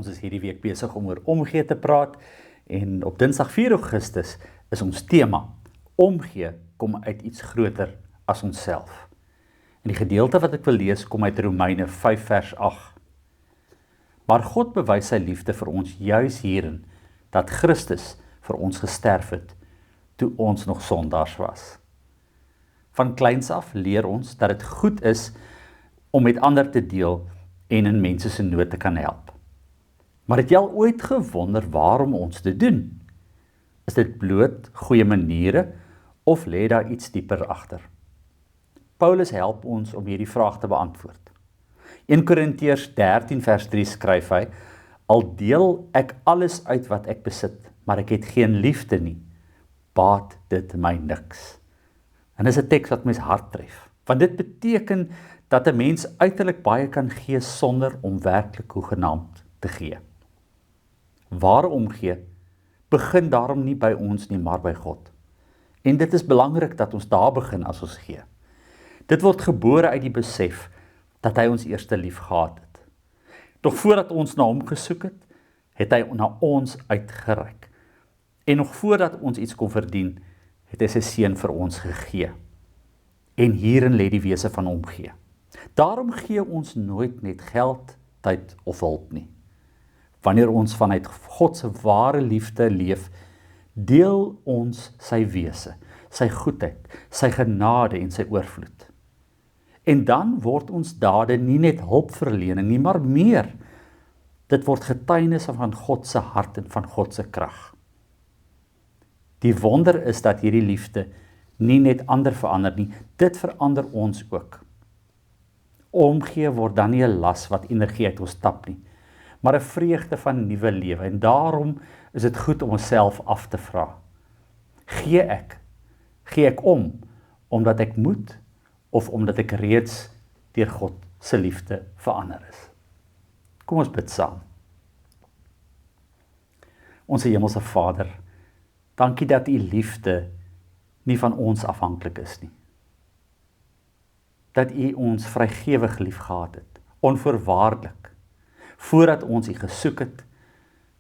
Ons is hierdie week besig om oor omgee te praat en op Dinsdag 4 Augustus is ons tema omgee kom uit iets groter as onsself. En die gedeelte wat ek wil lees kom uit Romeine 5 vers 8. Maar God bewys sy liefde vir ons juis hierin dat Christus vir ons gesterf het toe ons nog sondaars was. Van kleins af leer ons dat dit goed is om met ander te deel en in mense se nood te kan help. Maar het jy al ooit gewonder waarom ons dit doen? Is dit bloot goeie maniere of lê daar iets dieper agter? Paulus help ons om hierdie vraag te beantwoord. 1 Korintiërs 13 vers 3 skryf hy, al deel ek alles uit wat ek besit, maar ek het geen liefde nie, baat dit my niks. En dis 'n teks wat mens hart tref, want dit beteken dat 'n mens uiterlik baie kan gee sonder om werklik hoegenaamd te gee. Ware omgee begin daarom nie by ons nie, maar by God. En dit is belangrik dat ons daar begin as ons gee. Dit word gebore uit die besef dat hy ons eerste lief gehad het. Nog voordat ons na hom gesoek het, het hy na ons uitgereik. En nog voordat ons iets kon verdien, het hy sy seun vir ons gegee. En hierin lê die wese van omgee. Daarom gee ons nooit net geld, tyd of hulp nie. Wanneer ons vanuit God se ware liefde leef, deel ons sy wese, sy goedheid, sy genade en sy oorvloed. En dan word ons dade nie net hulpverlening nie, maar meer. Dit word getuienisse van God se hart en van God se krag. Die wonder is dat hierdie liefde nie net ander verander nie, dit verander ons ook. Omgee word dan nie 'n las wat energie uit ons tap nie, maar 'n vreugde van nuwe lewe. En daarom is dit goed om onsself af te vra. Gee ek om, omdat ek moet, of omdat ek reeds deur God se liefde verander is? Kom ons bid saam. Onse hemelse Vader, dankie dat u liefde nie van ons afhanklik is nie. Dat u ons vrygewig liefgehad het, onvoorwaardelik. Voordat ons u gesoek het,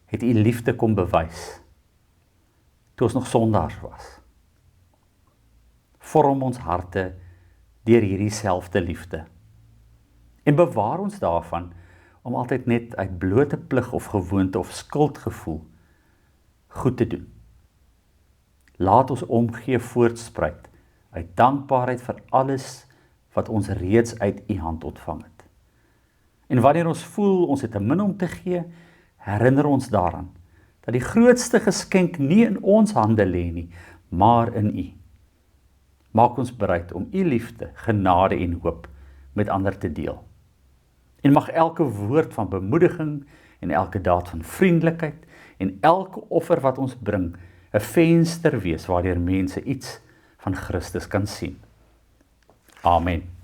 het u liefde kom bewys, toe ons nog sondaars was. Vorm ons harte deur hierdie selfde liefde. En bewaar ons daarvan om altyd net uit blote plig of gewoonte of skuldgevoel goed te doen. Laat ons omgee voortspruit uit dankbaarheid vir alles wat ons reeds uit u hand ontvang het. En wanneer ons voel ons het te min om te gee, herinner ons daaraan dat die grootste geskenk nie in ons hande lê nie, maar in u. Maak ons bereid om u liefde, genade en hoop met ander te deel. En mag elke woord van bemoediging en elke daad van vriendelikheid en elke offer wat ons bring 'n venster wees waardeur mense iets van Christus kan sien. Amen.